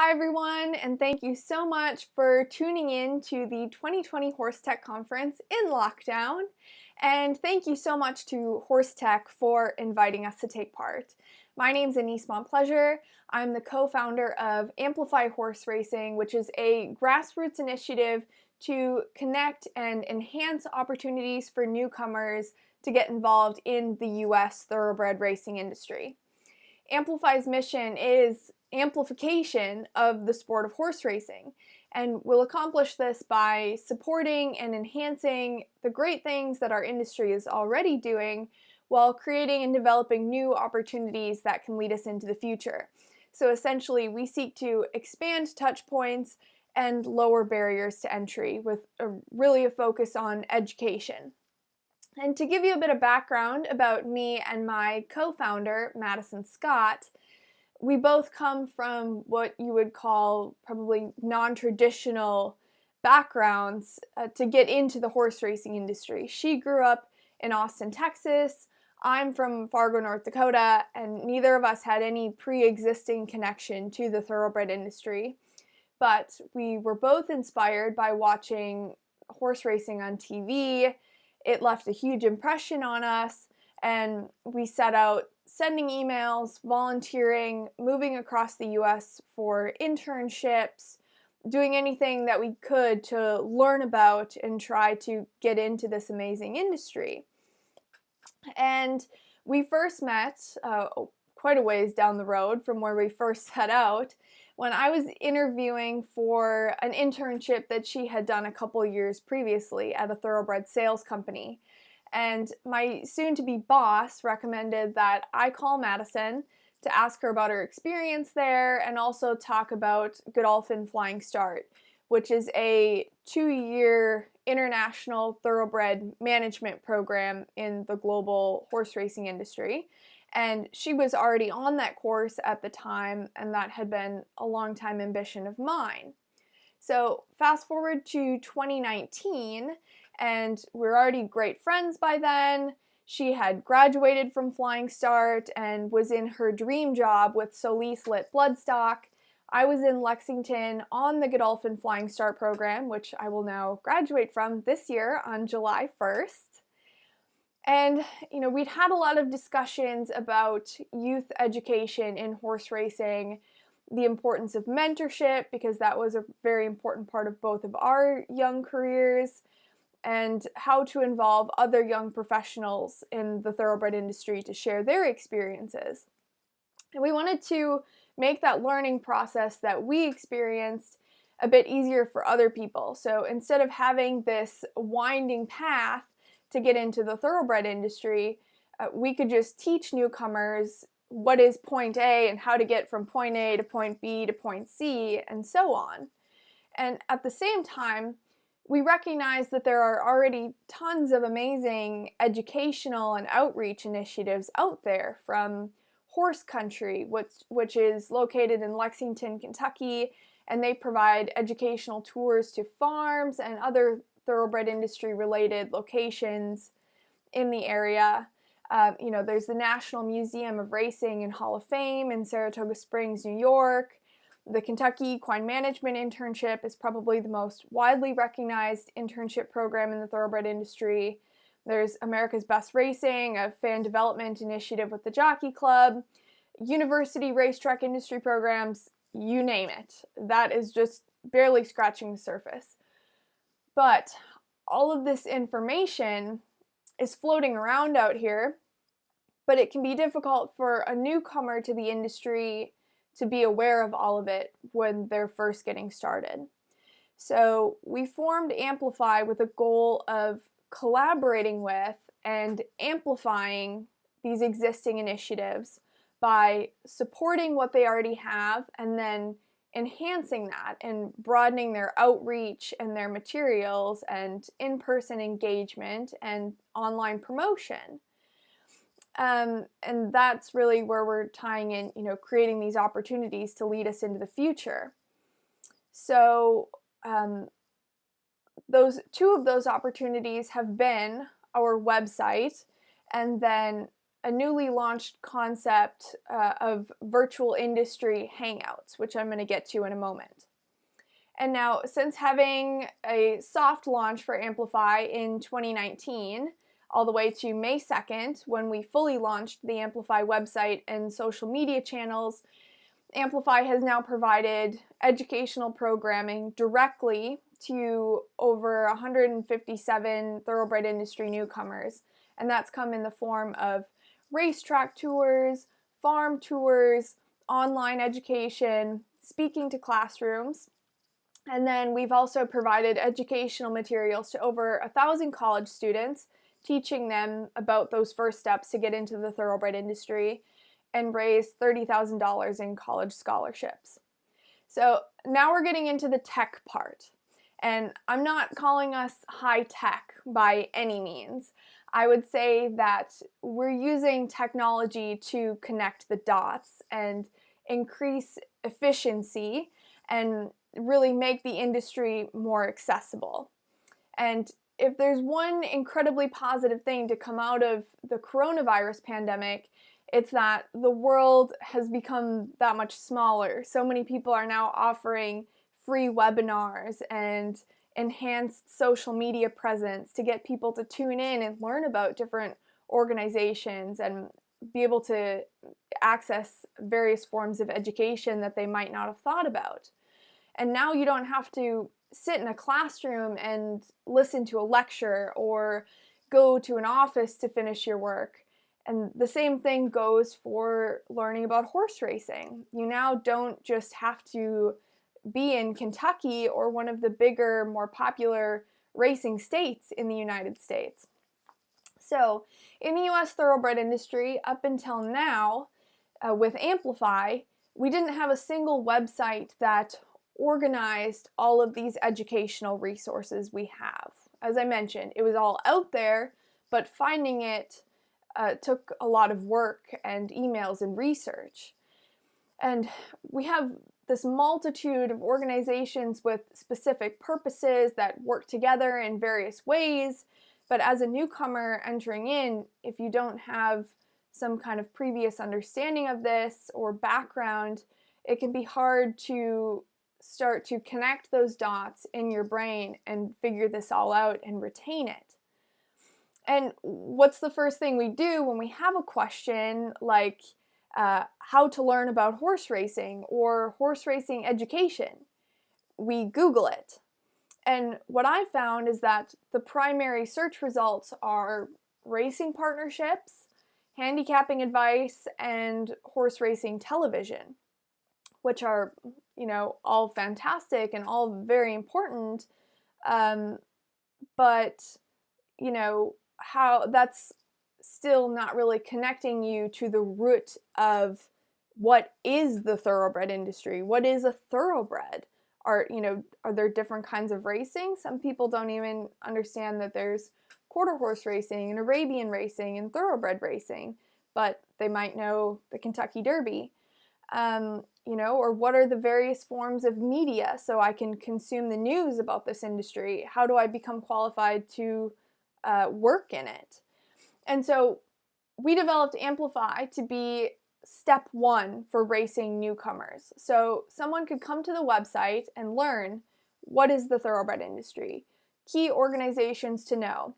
Hi everyone, and thank you so much for tuning in to the 2020 HorseTech Conference in lockdown. And thank you so much to HorseTech for inviting us to take part. My name's Annise Montplaisir. I'm the co-founder of Amplify Horse Racing, which is a grassroots initiative to connect and enhance opportunities for newcomers to get involved in the US thoroughbred racing industry. Amplify's mission is amplification of the sport of horse racing, and we'll accomplish this by supporting and enhancing the great things that our industry is already doing while creating and developing new opportunities that can lead us into the future. So essentially, we seek to expand touch points and lower barriers to entry with really a focus on education. And to give you a bit of background about me and my co-founder, Madison Scott, we both come from what you would call probably non-traditional backgrounds to get into the horse racing industry. She grew up in Austin, Texas. I'm from Fargo, North Dakota, and neither of us had any pre-existing connection to the thoroughbred industry. But we were both inspired by watching horse racing on TV. It left a huge impression on us, and we set out sending emails, volunteering, moving across the US for internships, doing anything that we could to learn about and try to get into this amazing industry. And we first met quite a ways down the road from where we first set out when I was interviewing for an internship that she had done a couple years previously at a thoroughbred sales company. And my soon-to-be boss recommended that I call Madison to ask her about her experience there and also talk about Godolphin Flying Start, which is a 2-year international thoroughbred management program in the global horse racing industry. And she was already on that course at the time, and that had been a long-time ambition of mine. So fast forward to 2019, and we're already great friends by then. She had graduated from Flying Start and was in her dream job with Solis Lit Bloodstock. I was in Lexington on the Godolphin Flying Start program, which I will now graduate from this year on July 1st. And, we'd had a lot of discussions about youth education in horse racing, the importance of mentorship, because that was a very important part of both of our young careers, and how to involve other young professionals in the thoroughbred industry to share their experiences. And we wanted to make that learning process that we experienced a bit easier for other people. So instead of having this winding path to get into the thoroughbred industry, we could just teach newcomers what is point A and how to get from point A to point B to point C and so on. And at the same time, we recognize that there are already tons of amazing educational and outreach initiatives out there, from Horse Country, which is located in Lexington, Kentucky, and they provide educational tours to farms and other thoroughbred industry related locations in the area. There's the National Museum of Racing and Hall of Fame in Saratoga Springs, New York. The Kentucky Equine Management Internship is probably the most widely recognized internship program in the thoroughbred industry. There's America's Best Racing, a fan development initiative with the Jockey Club, university racetrack industry programs, you name it. That is just barely scratching the surface. But all of this information is floating around out here, but it can be difficult for a newcomer to the industry to be aware of all of it when they're first getting started. So we formed Amplify with a goal of collaborating with and amplifying these existing initiatives by supporting what they already have and then enhancing that and broadening their outreach and their materials and in-person engagement and online promotion. And that's really where we're tying in, creating these opportunities to lead us into the future. So two of those opportunities have been our website and then a newly launched concept of virtual industry hangouts, which I'm going to get to in a moment. And now, since having a soft launch for Amplify in 2019, all the way to May 2nd, when we fully launched the Amplify website and social media channels, Amplify has now provided educational programming directly to over 157 thoroughbred industry newcomers. And that's come in the form of racetrack tours, farm tours, online education, speaking to classrooms. And then we've also provided educational materials to over 1,000 college students, teaching them about those first steps to get into the thoroughbred industry, and raised $30,000 in college scholarships. So now we're getting into the tech part. And I'm not calling us high tech by any means. I would say that we're using technology to connect the dots and increase efficiency and really make the industry more accessible. And if there's one incredibly positive thing to come out of the coronavirus pandemic, it's that the world has become that much smaller. So many people are now offering free webinars and enhanced social media presence to get people to tune in and learn about different organizations and be able to access various forms of education that they might not have thought about. And now you don't have to sit in a classroom and listen to a lecture or go to an office to finish your work. And the same thing goes for learning about horse racing. You now don't just have to be in Kentucky or one of the bigger, more popular racing states in the United States. So in the US thoroughbred industry, up until now, with Amplify, we didn't have a single website that organized all of these educational resources we have. As I mentioned, it was all out there, but finding it took a lot of work and emails and research. And we have this multitude of organizations with specific purposes that work together in various ways. But as a newcomer entering in, if you don't have some kind of previous understanding of this or background, it can be hard to start to connect those dots in your brain and figure this all out and retain it. And what's the first thing we do when we have a question like how to learn about horse racing or horse racing education? We Google it. And what I found is that the primary search results are racing partnerships, handicapping advice, and horse racing television, which are, all fantastic and all very important. But, how that's still not really connecting you to the root of what is the thoroughbred industry? What is a thoroughbred? Are there different kinds of racing? Some people don't even understand that there's quarter horse racing and Arabian racing and thoroughbred racing, but they might know the Kentucky Derby. Or what are the various forms of media so I can consume the news about this industry? How do I become qualified to work in it? And so we developed Amplify to be step one for racing newcomers. So someone could come to the website and learn what is the thoroughbred industry, key organizations to know,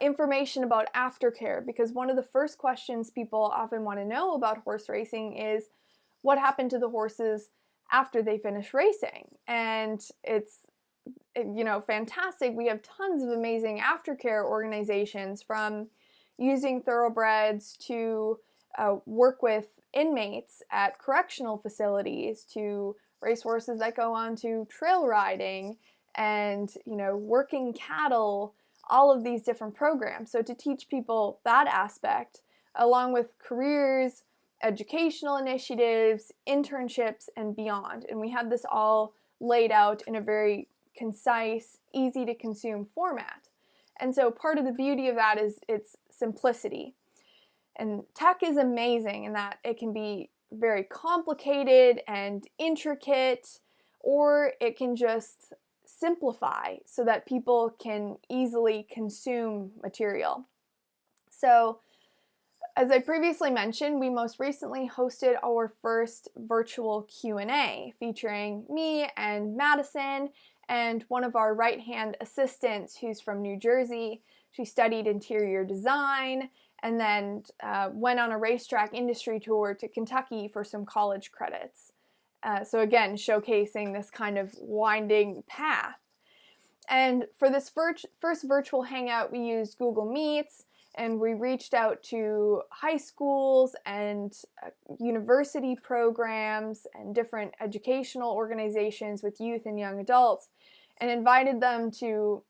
information about aftercare, because one of the first questions people often want to know about horse racing is what happened to the horses after they finish racing. And it's fantastic. We have tons of amazing aftercare organizations, from using thoroughbreds to work with inmates at correctional facilities, to racehorses that go on to trail riding and, working cattle, all of these different programs. So to teach people that aspect, along with careers, educational initiatives, internships, and beyond. And we have this all laid out in a very concise, easy to consume format. And so part of the beauty of that is its simplicity. And tech is amazing in that it can be very complicated and intricate, or it can just simplify so that people can easily consume material. So as I previously mentioned, we most recently hosted our first virtual Q&A featuring me and Madison and one of our right-hand assistants who's from New Jersey. She studied interior design and then went on a racetrack industry tour to Kentucky for some college credits. So again, showcasing this kind of winding path. And for this first virtual hangout, we used Google Meets, and we reached out to high schools and university programs and different educational organizations with youth and young adults and invited them to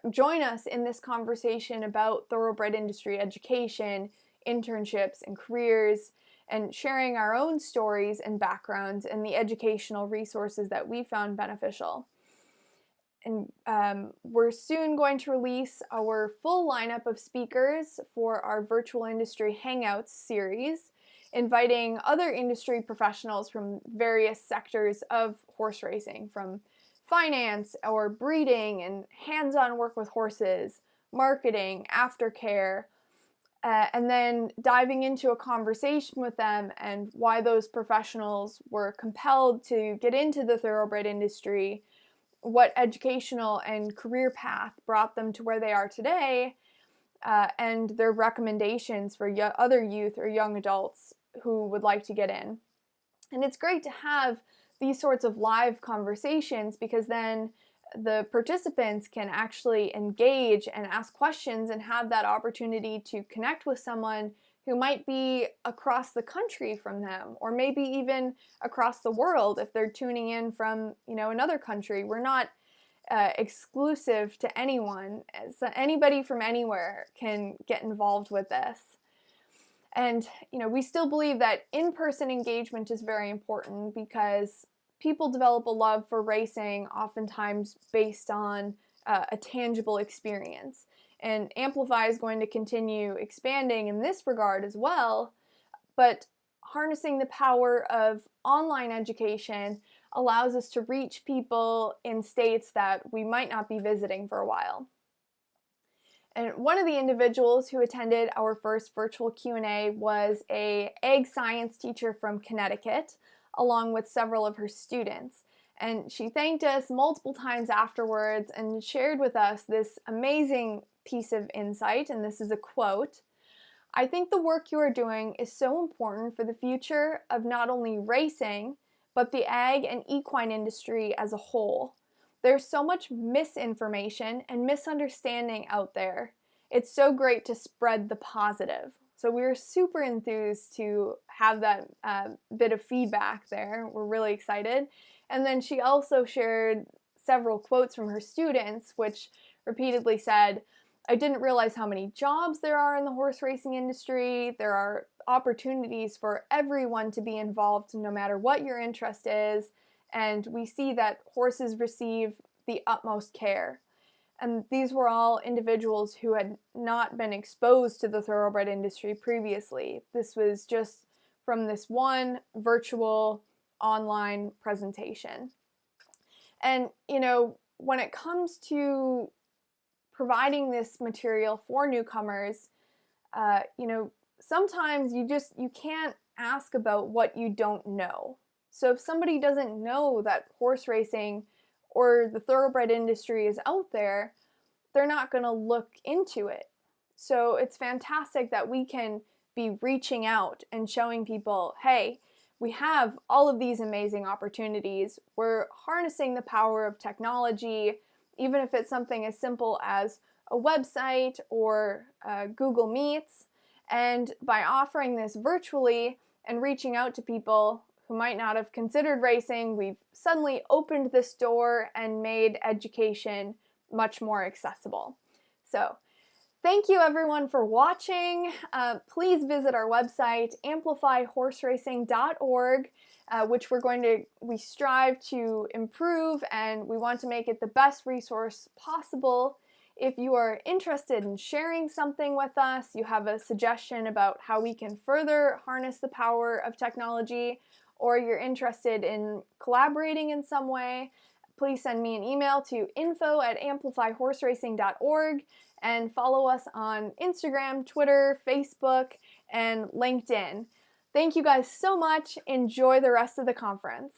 join us in this conversation about thoroughbred industry education, internships, and careers, and sharing our own stories and backgrounds and the educational resources that we found beneficial. And we're soon going to release our full lineup of speakers for our Virtual Industry Hangouts series, inviting other industry professionals from various sectors of horse racing, from finance or breeding and hands-on work with horses, marketing, aftercare, and then diving into a conversation with them and why those professionals were compelled to get into the thoroughbred industry, what educational and career path brought them to where they are today, and their recommendations for other youth or young adults who would like to get in. And it's great to have these sorts of live conversations because then the participants can actually engage and ask questions and have that opportunity to connect with someone who might be across the country from them, or maybe even across the world if they're tuning in from, another country. We're not exclusive to anyone. So anybody from anywhere can get involved with this. And, we still believe that in-person engagement is very important because people develop a love for racing oftentimes based on a tangible experience. And Amplify is going to continue expanding in this regard as well, but harnessing the power of online education allows us to reach people in states that we might not be visiting for a while. And one of the individuals who attended our first virtual Q&A was an ag science teacher from Connecticut, along with several of her students. And she thanked us multiple times afterwards and shared with us this amazing piece of insight, and this is a quote: "I think the work you are doing is so important for the future of not only racing, but the ag and equine industry as a whole. There's so much misinformation and misunderstanding out there. It's so great to spread the positive." So we were super enthused to have that bit of feedback there. We're really excited. And then she also shared several quotes from her students, which repeatedly said, "I didn't realize how many jobs there are in the horse racing industry. There are opportunities for everyone to be involved no matter what your interest is. And we see that horses receive the utmost care." And these were all individuals who had not been exposed to the thoroughbred industry previously. This was just from this one virtual online presentation. And, when it comes to providing this material for newcomers, sometimes you can't ask about what you don't know. So if somebody doesn't know that horse racing or the thoroughbred industry is out there, they're not going to look into it. So it's fantastic that we can be reaching out and showing people, hey, we have all of these amazing opportunities. We're harnessing the power of technology, even if it's something as simple as a website or Google Meets. And by offering this virtually and reaching out to people who might not have considered racing, we've suddenly opened this door and made education much more accessible. So thank you everyone for watching. Please visit our website, amplifyhorseracing.org, which we strive to improve, and we want to make it the best resource possible. If you are interested in sharing something with us, you have a suggestion about how we can further harness the power of technology, or you're interested in collaborating in some way, please send me an email to info@amplifyhorseracing.org and follow us on Instagram, Twitter, Facebook, and LinkedIn. Thank you guys so much. Enjoy the rest of the conference.